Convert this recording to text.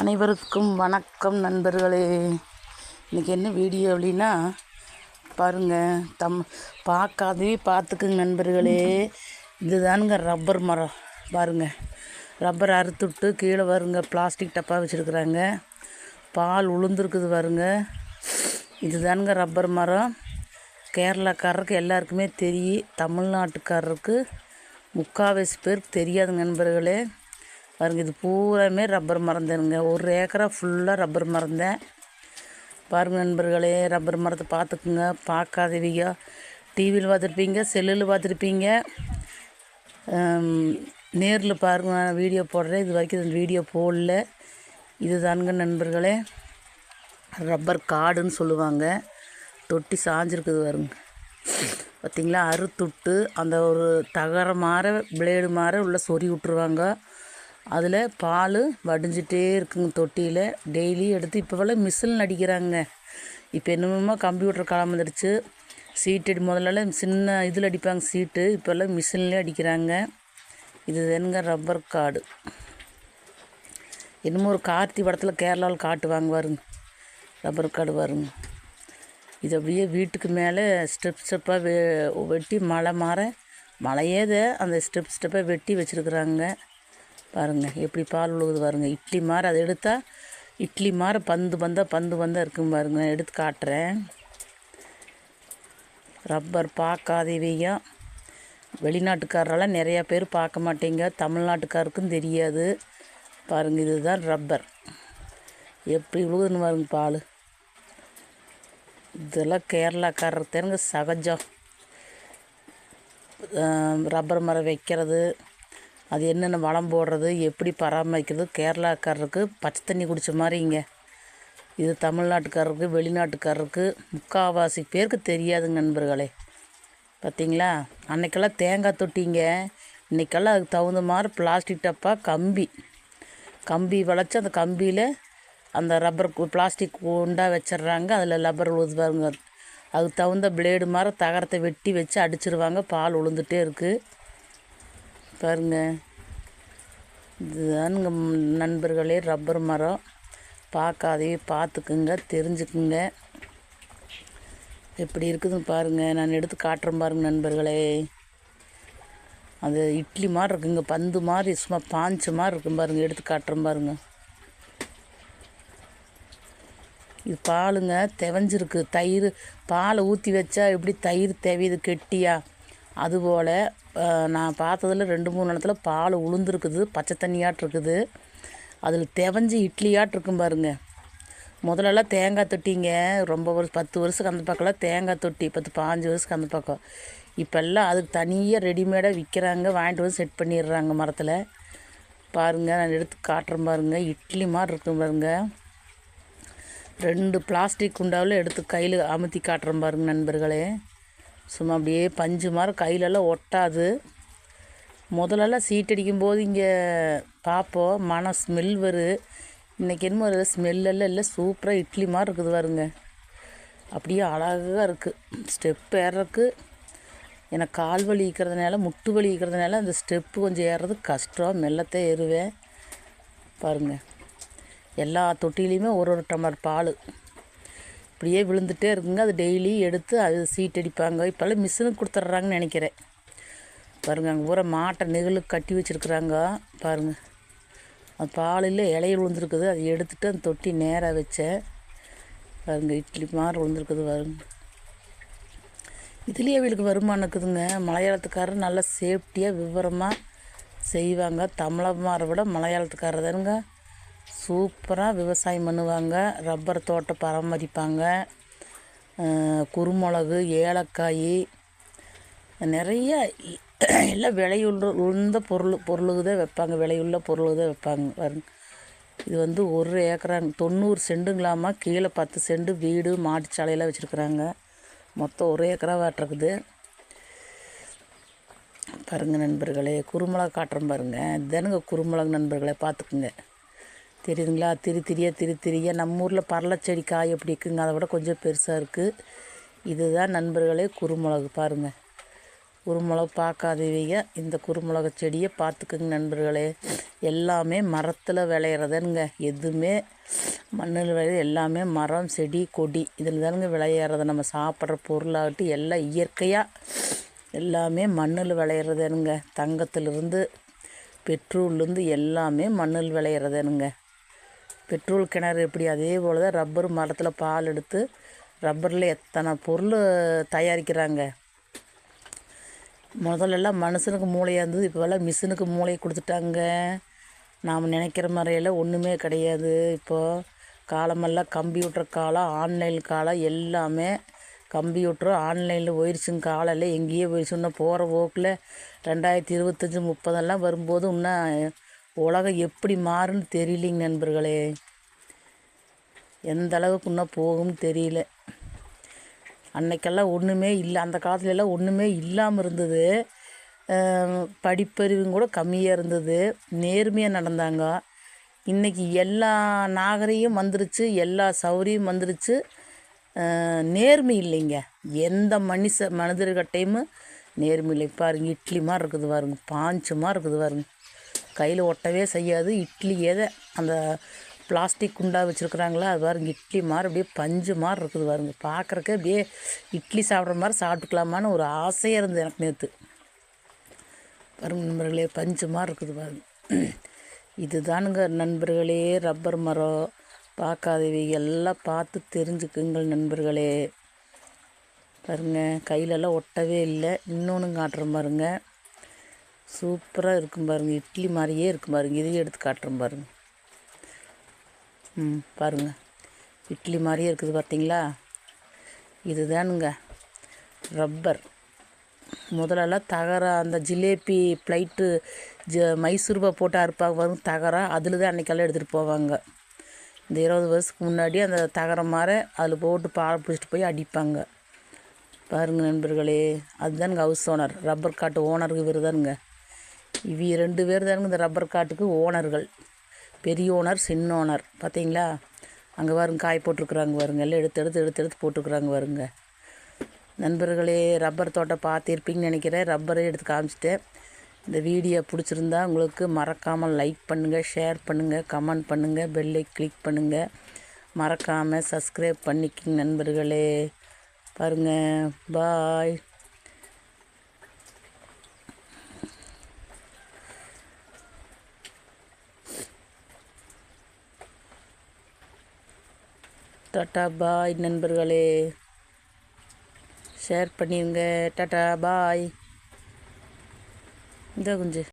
அனைவருக்கும் வணக்கம் நண்பர்களே. இன்றைக்கி என்ன வீடியோ அப்படின்னா பாருங்கள், பார்க்காதே பார்த்துக்குங்க நண்பர்களே. இதுதானுங்க ரப்பர் மரம். பாருங்கள், ரப்பர் அறுத்துவிட்டு கீழே வருங்க பிளாஸ்டிக் டப்பா வச்சுருக்குறாங்க. பால் உளுந்துருக்குது பாருங்க. இதுதானுங்க ரப்பர் மரம். கேரளாக்காரருக்கு எல்லாருக்குமே தெரியும், தமிழ்நாட்டுக்காரருக்கு முக்கால்வாசி பேருக்கு தெரியாதுங்க நண்பர்களே. பாருங்க, இது பூராமே ரப்பர் மரம் தானுங்க. 1 ஏக்கரா ஃபுல்லாக ரப்பர் மரம் தான். பாருங்கள் நண்பர்களே, ரப்பர் மரத்தை பார்த்துக்குங்க. பார்க்காதவங்க டிவியில் பார்த்துருப்பீங்க, செல்லில் பார்த்துருப்பீங்க, நேரில் பாருங்கள். நான் வீடியோ போடுறேன். இது வரைக்கும் இந்த வீடியோ போடல. இது தானுங்க நண்பர்களே ரப்பர் காடுன்னு சொல்லுவாங்க. தொட்டி சாஞ்சிருக்குது பாருங்க. பார்த்திங்களா, அறுத்துட்டு அந்த ஒரு தகர மாற பிளேடு மாற உள்ள சொறி விட்ருவாங்க. அதில் பால் வடிஞ்சிட்டே இருக்குங்க தொட்டியில். டெய்லி எடுத்து இப்போவெல்லாம் மிஷினில் அடிக்கிறாங்க. இப்போ என்னமோ கம்ப்யூட்டர் காலம் வந்துடுச்சு. சீட்டு முதல்ல சின்ன இதில் அடிப்பாங்க சீட்டு, இப்போல்லாம் மிஷின்லேயே அடிக்கிறாங்க. இது தானுங்க ரப்பர் காடு. என்னமோ ஒரு கார்த்தி படத்தில் கேரளாவில் காட்டுவாங்க பாருங்க, ரப்பர் காடு பாருங்க. இது அப்படியே வீட்டுக்கு மேலே ஸ்டெப்பாக வெட்டி மழையே அந்த ஸ்டெப்பாக வெட்டி வச்சுருக்குறாங்க. பாருங்கள் எப்படி பால் உழுகுது பாருங்கள். இட்லி மாறு அதை எடுத்தால் இட்லி மாறு பந்து பந்தாக இருக்கும் பாருங்க. நான் எடுத்து காட்டுறேன். ரப்பர் பார்க்காதவங்க வெளிநாட்டுக்காரெல்லாம் நிறையா பேர் பார்க்க மாட்டேங்க, தமிழ்நாட்டுக்காருக்கும் தெரியாது. பாருங்கள், இதுதான் ரப்பர் எப்படி உழுகுதுன்னு பாருங்க பால். இதெல்லாம் கேரளாக்காரருக்கு தானுங்க சகஜம். ரப்பர் மரம் வைக்கிறது, அது என்னென்ன வளம் போடுறது, எப்படி பராமரிக்கிறது கேரளாக்காரருக்கு பச்சை தண்ணி குடித்த மாதிரிங்க. இது தமிழ்நாட்டுக்காரருக்கு வெளிநாட்டுக்காரருக்கு முக்கால்வாசி பேருக்கு தெரியாதுங்க நண்பர்களே. பார்த்திங்களா, அன்றைக்கெல்லாம் தேங்காய் தொட்டிங்க. இன்றைக்கெல்லாம் அதுக்கு தகுந்த மாதிரி பிளாஸ்டிக் டப்பா கம்பி வளைச்சி அந்த கம்பியில் அந்த ரப்பர் பிளாஸ்டிக் உண்டாக வச்சிட்றாங்க. அதில் ரப்பர் உழுதுவாங்க. அதுக்கு தகுந்த பிளேடு மாதிரி தகரத்தை வெட்டி வச்சு அடிச்சிருவாங்க. பால் உளுந்துகிட்டே இருக்குது பாருங்கள். இதுதானுங்க நண்பர்களே ரப்பர் மரம். பார்த்துக்குங்க, தெரிஞ்சுக்குங்க எப்படி இருக்குதுன்னு பாருங்கள். நான் எடுத்து காட்டுறேன் பாருங்கள் நண்பர்களே. அது இட்லி மாதிரி இருக்குங்க, பந்து மாதிரி சும்மா பாஞ்ச மாதிரி இருக்கும் பாருங்கள். எடுத்து காட்டுறேன் பாருங்கள். இது பாலுங்க தெவஞ்சிருக்கு. தயிர் பாலை ஊற்றி வச்சா எப்படி தயிர் தெவியுது கெட்டியா, அதுபோல் நான் பார்த்ததில் 2-3 இடத்துல பால் உளுந்துருக்குது, பச்சை தண்ணியாட்டிருக்குது. அதில் தெவஞ்சி இட்லியாட்டிருக்கும் பாருங்க. முதலெல்லாம் தேங்காய் தொட்டிங்க, ரொம்ப 10 வருஷத்துக்கு அந்த பக்கம்லாம் தேங்காய் தொட்டி, 10-15 வருஷத்துக்கு அந்த பக்கம். இப்போல்லாம் அதுக்கு தனியாக ரெடிமேடாக விற்கிறாங்க, வாங்கிட்டு வந்து செட் பண்ணிடுறாங்க மரத்தில். பாருங்கள், நான் எடுத்து காட்டுறேன் பாருங்கள். இட்லி மாதிரி இருக்கும் பாருங்கள். 2 பிளாஸ்டிக் குண்டாவில் எடுத்து கையில் அமுத்தி காட்டுறேன் பாருங்கள் நண்பர்களே. சும்மா அப்படியே பஞ்சு மாதிரி கையிலெல்லாம் ஒட்டாது. முதலெல்லாம் சீட்டடிக்கும் போது இங்கே பார்ப்போம், ஸ்மெல் வரும். இன்றைக்கி என்னமோ ஸ்மெல்லெல்லாம் இல்லை, சூப்பராக இட்லி மாதிரி இருக்குது பாருங்க. அப்படியே அழகாக இருக்குது. ஸ்டெப் ஏறுறதுக்கு எனக்கு கால் வலி இருக்கிறதுனால, முட்டு வலி இருக்கிறதுனால அந்த ஸ்டெப்பு கொஞ்சம் ஏறுறது கஷ்டம். மெல்லத்தான் ஏறுவேன் பாருங்கள். எல்லா தொட்டிலையுமே ஒரு டம்ளர் பால் இப்படியே விழுந்துகிட்டே இருக்குங்க. அது டெய்லி எடுத்து அது சீட் அடிப்பாங்க. இப்போல்லாம் மிஷினுக்கு கொடுத்துட்றாங்கன்னு நினைக்கிறேன். பாருங்கள், அங்கே பூரா மாட்டை நெகிழுக்கு கட்டி வச்சுருக்குறாங்க பாருங்கள். அந்த பாலில் இலையில் விழுந்துருக்குது. அதை எடுத்துகிட்டு அந்த தொட்டி நேராக வச்சேன் பாருங்கள். இட்லி மாதிரி விழுந்துருக்குது பாருங்க. இதுலேயே அவளுக்கு வருமானம் இருக்குதுங்க. மலையாளத்துக்காரர் நல்லா சேஃப்டியாக விவரமாக செய்வாங்க. தமிழமாரை விட மலையாளத்துக்காரர் தானுங்க சூப்பராக விவசாயம் பண்ணுவாங்க. ரப்பர் தோட்டம் பராமரிப்பாங்க. குருமிளகு, ஏலக்காய், நிறைய எல்லாம் உளுந்த பொருளுக்கு தான் வைப்பாங்க. விலையுள்ள பொருளுக்கு தான் வைப்பாங்க பாருங்க. இது வந்து 1 ஏக்கரா 90 செண்டுங்களாமா. கீழே 10 செண்டு வீடு மாட்டுச்சாலையெல்லாம் வச்சுருக்குறாங்க. மொத்தம் 1 ஏக்கரா வாட்டிருக்குது பாருங்கள் நண்பர்களே. குருமிளகு காட்டுறேன் பாருங்கள். இதுதானுங்க குருமிளகு நண்பர்களே, பார்த்துக்குங்க. தெரியுதுங்களா, திரியாக நம்ம ஊரில் பரளச்செடி காய் எப்படி இருக்குங்க, அதை விட கொஞ்சம் பெருசாக இருக்குது. இதுதான் நண்பர்களே குருமிளகு பாருங்கள். குருமிளகு பார்க்காதவங்க இந்த குருமிளகு செடியை பார்த்துக்குங்க நண்பர்களே. எல்லாமே மரத்தில் விளையிறதுங்க, எதுவுமே மண்ணில் விளையிறது எல்லாமே மரம் செடி கொடி இதில் தானுங்க விளையிறது. நம்ம சாப்பிட்ற பொருளாகட்டும் எல்லாம் இயற்கையாக எல்லாமே மண்ணில் விளையிறதுனுங்க. தங்கத்திலிருந்து பெட்ரோல்லேருந்து எல்லாமே மண்ணில் விளையிறதுனுங்க. பெட்ரோல் கிணறு எப்படி அதே போல் தான் ரப்பர் மரத்தில் பால் எடுத்து ரப்பரில் எத்தனை பொருள் தயாரிக்கிறாங்க. முதல்லலாம் மனுஷனுக்கு மூளையாக இருந்தது, இப்போல்லாம் மிஷினுக்கு மூளையை கொடுத்துட்டாங்க. நாம் நினைக்கிற மாதிரியெல்லாம் ஒன்றுமே கிடையாது. இப்போது காலமெல்லாம் கம்ப்யூட்டர் காலம், ஆன்லைன் காலம், எல்லாமே கம்ப்யூட்டரும் ஆன்லைனில் போயிடுச்சுங்க. காலையில் எங்கேயோ போயிடுச்சு. இன்னும் போகிற போக்கில் 2025 30 வரும்போது இன்னும் உலகம் எப்படி மாறுன்னு தெரியலிங்க நண்பர்களே. எந்த அளவுக்கு இன்னும் போகும்னு தெரியல. அன்னைக்கெல்லாம் ஒன்றுமே இல்லை, அந்த காலத்துலலாம் ஒன்றுமே இல்லாமல் இருந்தது. படிப்பறிவும் கூட கம்மியாக இருந்தது, நேர்மையாக நடந்தாங்க. இன்றைக்கி எல்லா நாகரிகம் வந்துருச்சு, எல்லா சௌகரியம் வந்துருச்சு, நேர்மை இல்லைங்க. எந்த மனிதர்கிட்டையும் நேர்மை இல்லை. பாருங்க, இட்லி மாதிரி இருக்குது பாருங்க, பாஞ்சு மாதிரி இருக்குது பாருங்க, கையில் ஒட்டவே செய்யாது. இட்லி எதை அந்த பிளாஸ்டிக் குண்டா வச்சுருக்குறாங்களா அது பாருங்க, இட்லி மாதிரி அப்படியே பஞ்சு மாதிரி இருக்குது பாருங்க. பார்க்குறக்கே அப்படியே இட்லி சாப்பிட்ற மாதிரி சாப்பிட்டுக்கலாமான்னு ஒரு ஆசையாக இருந்தது எனக்கு நேற்று. பாருங்க நண்பர்களே, பஞ்சு மாதிரி இருக்குது பாருங்க. இதுதானுங்க நண்பர்களே ரப்பர் மரம். பார்க்காதவை எல்லாம் பார்த்து தெரிஞ்சுக்குங்கள் நண்பர்களே. பாருங்க, கையிலெல்லாம் ஒட்டவே இல்லை. இன்னொன்று காட்டுறேன் பாருங்க, சூப்பராக இருக்கும் பாருங்கள், இட்லி மாதிரியே இருக்கும் பாருங்கள். இதையும் எடுத்து காட்டுறேன் பாருங்கள். பாருங்கள், இட்லி மாதிரியே இருக்குது பார்த்தீங்களா. இதுதானுங்க ரப்பர். முதலெல்லாம் தகரா, அந்த ஜிலேபி ப்ளைட்டு மைசூர்பா போட்டு அறுப்பாங்க பாருங்க, தகரா, அதில் தான் அன்றைக்கெல்லாம் எடுத்துகிட்டு போவாங்க. இந்த 20 வருஷத்துக்கு முன்னாடி அந்த தகரம் மாதிரி அதில் போட்டு பால் பிடிச்சிட்டு போய் அடிப்பாங்க. பாருங்கள் நண்பர்களே, அதுதானுங்க ஹவுஸ் ஓனர், ரப்பர் காட்டு ஓனருக்கு இவர் தானுங்க. இவ 2 பேர் தானுங்க இந்த ரப்பர் காட்டுக்கு ஓனர்கள். பெரிய ஓனர், சின்ன ஓனர். பார்த்தீங்களா, அங்கே பாருங்க காய் போட்டிருக்குறாங்க பாருங்க, எல்லாம் எடுத்து போட்டிருக்குறாங்க பாருங்க. நண்பர்களே, ரப்பர் தோட்டம் பார்த்துருப்பீங்கன்னு நினைக்கிறேன். ரப்பரை எடுத்து காமிச்சிட்டேன். இந்த வீடியோ பிடிச்சிருந்தா உங்களுக்கு மறக்காமல் லைக் பண்ணுங்கள், ஷேர் பண்ணுங்கள், கமெண்ட் பண்ணுங்கள், பெல்லை கிளிக் பண்ணுங்கள். மறக்காமல் சப்ஸ்கிரைப் பண்ணிக்கிங்க நண்பர்களே. பாருங்கள், பாய். டாட்டா பாய் நண்பர்களே. ஷேர் பண்ணிடுங்க. டாட்டா பாய். இந்த குஞ்சு